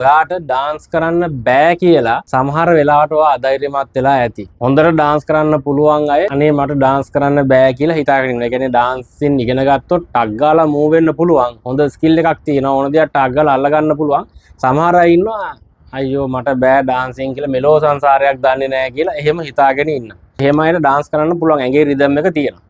ඔයාට ඩාන්ස් කරන්න බෑ කියලා සමහර වෙලාවට ඔයා අධෛර්යමත් වෙලා ඇති. හොඳට ඩාන්ස් කරන්න පුළුවන් අය අනේ මට ඩාන්ස් කරන්න බෑ කියලා හිතාගෙන ඉන්නවා. ඒ කියන්නේ ඩාන්සින් ඉගෙන ගත්තොත් ටක් ගාලා මූව් වෙන්න පුළුවන්. හොඳ ස්කිල් එකක් තියෙනවා. ඕන දෙයක් ටක් ගාලා අල්ල ගන්න පුළුවන්. සමහර අය ඉන්නවා අයියෝ මට බෑ ඩාන්සින් කියලා මෙලෝ සංසාරයක් දන්නේ නැහැ කියලා එහෙම හිතාගෙන ඉන්න. එහෙම අයට ඩාන්ස් කරන්න පුළුවන්. ඇඟේ රිද්ම් එක තියෙනවා.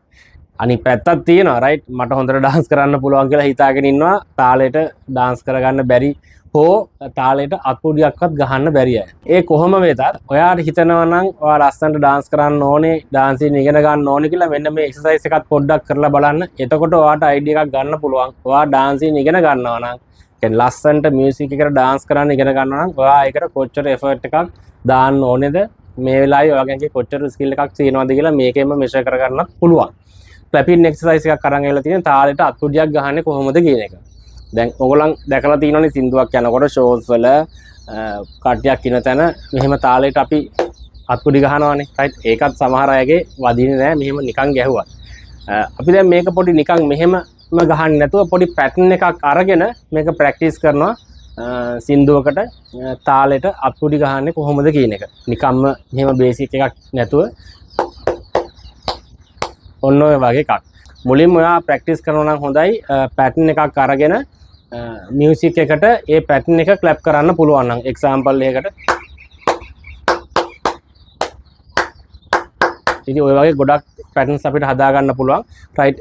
අනිත් පැත්තක් තියෙනවා රයිට් මට හොඳට ඩාන්ස් කරන්න පුළුවන් කියලා හිතාගෙන ඉන්නවා තාලෙට ඩාන්ස් කරගන්න බැරි හෝ තාලෙට අත්පොඩියක්වත් ගහන්න බැරි අය. ඒ කොහොම වෙතත් ඔයාට හිතනවා නම් ඔයා ලස්සනට ඩාන්ස් කරන්න ඕනේ ඩාන්සින් ඉගෙන ගන්න ඕනේ කියලා මෙන්න මේ එක්සර්සයිස් එකත් පොඩ්ඩක් කරලා බලන්න. එතකොට ඔයාට අයිඩියා එකක් ගන්න පුළුවන්. ඔයා ඩාන්සින් ඉගෙන ගන්නවා නම් කියන්නේ ලස්සනට මියුසික් එකට ඩාන්ස් කරන්න ඉගෙන ගන්නවා නම් ඔයා ඒකට කොච්චර එෆර්ට් එකක් දාන්න ඕනේද මේ වෙලාවේ ඔයාගේ කොච්චර ස්කිල් එකක් තියෙනවද කියලා මේකෙන්ම මෙෂර් කරගන්නත් පුළුවන්. ක්ලැපින් එක්සර්සයිස් එකක් අරන් ඇවිල්ලා තියෙන තාලෙට අත්පොඩියක් ගහන්නේ කොහොමද කියන එක. දැන් ඔයගොල්ලන් දැකලා තියෙනවනේ සින්දුවක් යනකොට ෂෝස් වල කට්ටියක් ඉන තැන මෙහෙම තාලෙට අපි අත්පොඩි ගහනවානේ. රයිට් ඒකත් සමහර අයගේ වදින්නේ නැහැ මෙහෙම නිකන් ගැහුවා. අපි දැන් මේක පොඩි නිකන් මෙහෙම ගහන්නේ නැතුව පොඩි පැටර්න් එකක් අරගෙන මේක ප්‍රැක්ටිස් කරනවා සින්දුවකට තාලෙට අත්පොඩි ගහන්නේ කොහොමද කියන එක. නිකම්ම මෙහෙම බේසික් එකක් නැතුව ඔන්න ඔය වගේ එකක්. මුලින්ම ඔයා ප්‍රැක්ටිස් කරනවා නම් හොඳයි පැටර්න් එකක් අරගෙන මියුසික් එකට ඒ පැටර්න් එක ක්ලැප් කරන්න පුළුවන් නම් එක්සැම්පල් එකකට ඉතින් ඔය වගේ ගොඩක් පැටර්න්ස් අපිට හදා ගන්න පුළුවන්. රයිට්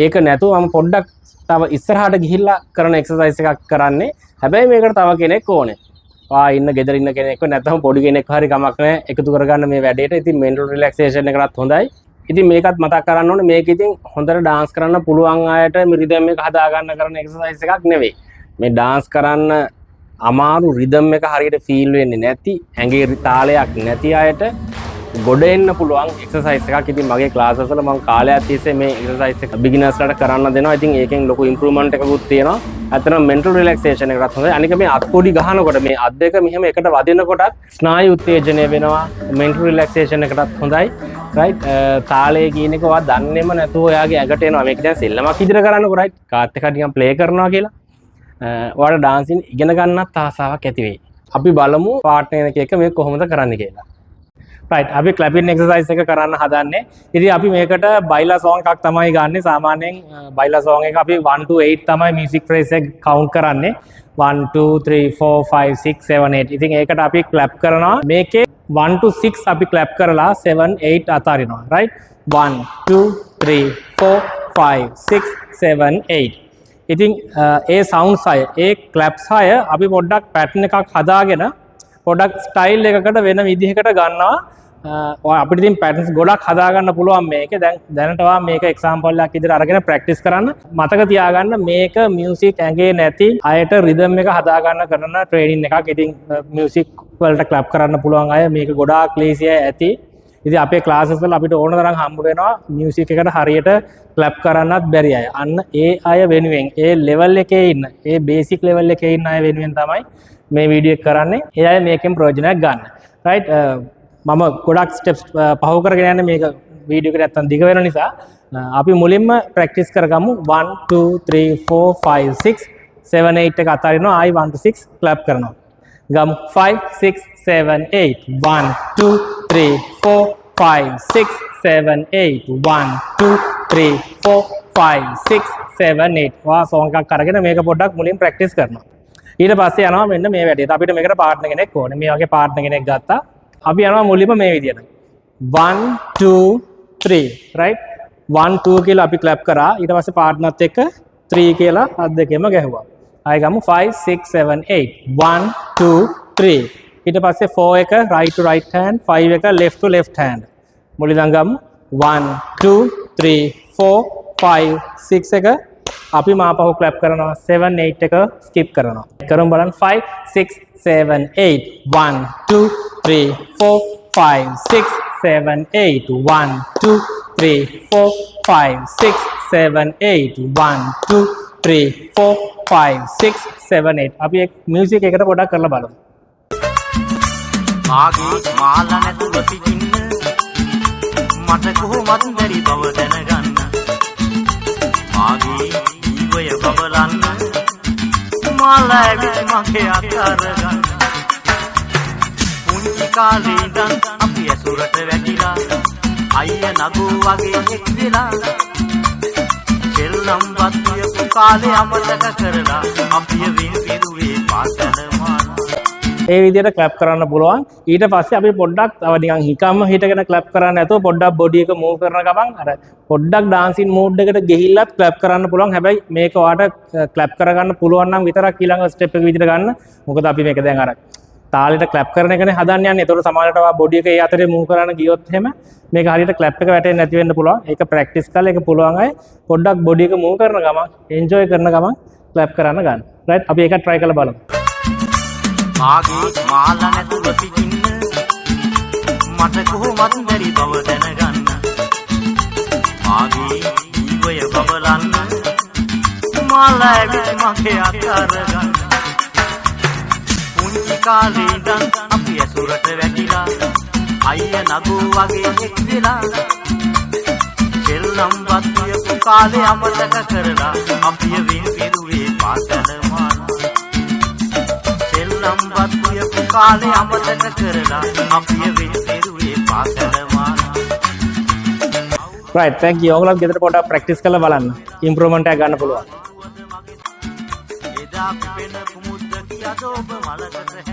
ඒක නැතුව මම පොඩ්ඩක් තව ඉස්සරහට ගිහිල්ලා කරන එක්සර්සයිස් එකක් කරන්නේ. හැබැයි මේකට තව කෙනෙක් ඕනේ. ඉන්න ගෙදර ඉන්න කෙනෙක්ව නැත්නම් පොඩි කෙනෙක් හරි කමක් නැහැ එකතු කරගන්න මේ වැඩේට. ඉතින් මෙන්ටල් රිලැක්සේෂන් එකටත් හොඳයි. ඉතින් මේකත් මතක් කරන්න ඕනේ මේක ඉතින් හොඳට ඩාන්ස් කරන්න පුළුවන් අයට රිද්ම් එක හදා ගන්න කරන එක්සර්සයිස් එකක් නෙවෙයි. මේ ඩාන්ස් කරන්න අමාරු රිද්ම් එක හරියට ෆීල් වෙන්නේ නැති ඇඟේ තාලයක් නැති අයට ගොඩ එන්න පුළුවන් එක්සර්සයිස් එකක්. ඉතින් මගේ ක්ලාසස් වල මම කාලයක් තිස්සේ මේ එක්සර්සයිස් එක බිග්නර්ස්ලාට කරන්න දෙනවා. ඉතින් ඒකෙන් ලොකු ඉම්ප්‍රූව්මන්ට් එකකුත් තියෙනවා. ඇත්තටම මෙන්ටල් රිලැක්සේෂන් එකකට හොඳයි. අනික මේ අත්පොඩි ගහනකොට මේ අත් දෙක මෙහෙම එකට වදිනකොටත් ස්නායු උත්තේජනය වෙනවා. මෙන්ටල් රිලැක්සේෂන් එකටත් හොඳයි. රයිට් තාලය කියන එක ඔයා දන්නේම නැතුව ඔයාගේ ඇඟට එනවා. මේක දැන් සෙල්ලමක් විදිහට කරන්නකො රයිට් කාත් එක නිකන් ප්ලේ කරනවා කියලා. ඔයාලා ඩාන්සින් ඉගෙන ගන්නත් ආසාවක් ඇති වෙයි. අපි බලමු පාර්ට්නර් එක මේක කොහොමද කරන්න කියලා. රයිට් අපි ක්ලැපින් එක්සර්සයිස් එක කරන්න හදන්නේ. ඉතින් අපි මේකට බයිලා සෝං එකක් තමයි ගන්නෙ. සාමාන්‍යයෙන් බයිලා සෝං එක අපි 1 to 8 තමයි මියුසික් ෆ්‍රේස් එක කවුන්ට් කරන්නේ. 1 2 3 4 5 6 7 8. ඉතින් ඒකට අපි ක්ලැප් කරනවා. මේකේ 1 to 6 අපි ක්ලැප් කරලා 7 8 අතාරිනවා. රයිට් 1 2 3 4 5 6 7 8. ඉතින් ඒ සවුන්ඩ්ස් අය ඒ ක්ලැප්ස් අය අපි පොඩ්ඩක් පැටර්න් එකක් හදාගෙන පොඩ්ඩක් ස්ටයිල් එකකට වෙන විදිහකට ගන්නවා. අපිට ඉතින් පැටර්න්ස් ගොඩක් හදා ගන්න පුළුවන් මේකේ. දැන් දැනට ඔයා මේක එක්සැම්පල් එකක් විදිහට අරගෙන ප්‍රැක්ටිස් කරන්න. මතක තියාගන්න මේක මියුසික් ඇඟේ නැති අයට රිද්ම් එක හදා ගන්න කරන ට්‍රේනින් එකක්. ඉතින් මියුසික් වලට ක්ලැප් කරන්න පුළුවන් අය මේක ගොඩාක් ලේසි ඇති. ඉතින් අපේ ක්ලාසස් වල අපිට ඕන තරම් හම්බ වෙනවා මියුසික් එකට හරියට ක්ලැප් කරන්නත් බැරි අය. අන්න ඒ අය වෙනුවෙන් ඒ ලෙවල් එකේ ඉන්න ඒ බේසික් ලෙවල් එකේ ඉන්න අය වෙනුවෙන් තමයි මේ වීඩියෝ එක කරන්නේ. ඒ අය මේකෙන් ප්‍රයෝජනයක් ගන්න. රයිට් මම ගොඩක් ස්ටෙප්ස් පහු කරගෙන යන්නේ මේක වීඩියෝ එකට නැත්තම් දිග වෙන නිසා. අපි මුලින්ම ප්‍රැක්ටිස් කරගමු 1 2 3 4 5 6 7 8 එක අතාරිනවා. ආයි 1 to 6 ක්ලැප් කරනවා. ගමු 5 6 7 8 1 2 3 4 5 6 7 8 1 2 3 4 5 6 7 8. වා සෝං එකක් අරගෙන මේක පොඩ්ඩක් මුලින් ප්‍රැක්ටිස් කරනවා. ඊට පස්සේ යනවා මෙන්න මේ වැඩේට. අපිට මේකට පාර්ට්නර් කෙනෙක් ඕනේ. මේ වගේ පාර්ට්නර් කෙනෙක් ගත්තා. අපි යනවා මුලින්ම මේ විදියට 1 2 3 රයිට් 1 2 කියලා අපි ක්ලැප් කරා. ඊට පස්සේ පාර්ට්නර්ත් එක්ක 3 කියලා අත් දෙකෙම ගැහුවා. ආයෙ ගමු 5 6 7 8 1 2 3. ඊට පස්සේ 4 එක right to right hand 5 එක left to left hand. මුලින්ම ගමු 1 2 3 4 5 6 එක අපි මාපහු ක්ලැප් කරනවා. 7 8 එක ස්කිප් කරනවා. කරමු බලන්න 5 6 7 8 1 2 3 4 5 6 7 8 1 2 3 4 5 6 7 8 1 2 3 4 5 6 7 8. අපි එක මියුසික් එකට පොඩක් කරලා බලමු. මාගේ මාල නැතුව සිටින්න මට කොහොමත් බැරි බව දැනගන්න. මාගේ ජීවය බබලන්න මාලා ඇවිත් මගේ අතරගන්න පුංචි කාලේ ඉඳන් අපි ඇසුරට වැටිලා අයියා නගෝ වගේ එක් වෙලා සෙල්ලම් වත්තියපු කාලේ අමතක කරලා අපිය වෙන් පෙරුවේ පාසල මාලා ඒ විදිහට ක්ලැප් කරන්න පුළුවන්. ඊට පස්සේ අපි පොඩ්ඩක් තව නිකන් හිකම්ම හිටගෙන ක්ලැප් කරන්න නැතුව පොඩ්ඩක් බොඩි එක මූව් කරන ගමන් අර පොඩ්ඩක් ඩාන්සින් මූඩ් එකට ගිහිල්ලත් ක්ලැප් කරන්න පුළුවන්. හැබැයි මේක ඔයාලට ක්ලැප් කරගන්න පුළුවන් නම් විතරක් ඊළඟ ස්ටෙප් එක විදිහට ගන්න. මොකද අපි මේක දැන් අර තාලෙට ක්ලැප් කරන එකනේ හදන්න යන්නේ. ඒතකොට සමහරවිට ඔයා බොඩි එක ඒ අතරේ මූව් කරන්න ගියොත් එහෙම මේක හරියට ක්ලැප් එක වැටෙන්නේ නැති වෙන්න පුළුවන්. ඒක ප්‍රැක්ටිස් කරලා ඒක පුළුවන් අය පොඩ්ඩක් බොඩි එක මූව් කරන ගමන් එන්ජොයි කරන ගමන් ක්ලැප් කරන්න ගන්න. රයිට් අපි ඒක try කරලා බලමු. මාගේ මාලා නැතුව සිටින්න මට කොහොමත් බැරි බව දැනගන්න මාගේ ජීවය බබලන්න මාලා ඇවිත් මගේ අතරගන්න පුංචි කාලේ ඉඳන් අපි ඇසුරට වැටිලා අයියා නගෝ වගේ එක් වෙලා සෙල්ලම් වත්තියපු කාලේ අමතක කරලා අපිය වෙන් පෙරුවේ පාසල මාලා ලම්බත්ියපු කාලේ අමතක කරලා අපිය වෙන් පෙරුවේ පාසල මාලා right thank you ඔයගොල්ලෝ ගෙදර පොඩ්ඩක් ප්‍රැක්ටිස් කරලා බලන්න ඉම්ප්‍රූව්මන්ට් එකක් ගන්න පුළුවන් එදා වෙන කුමුද්ද කියද ඔබ මලකට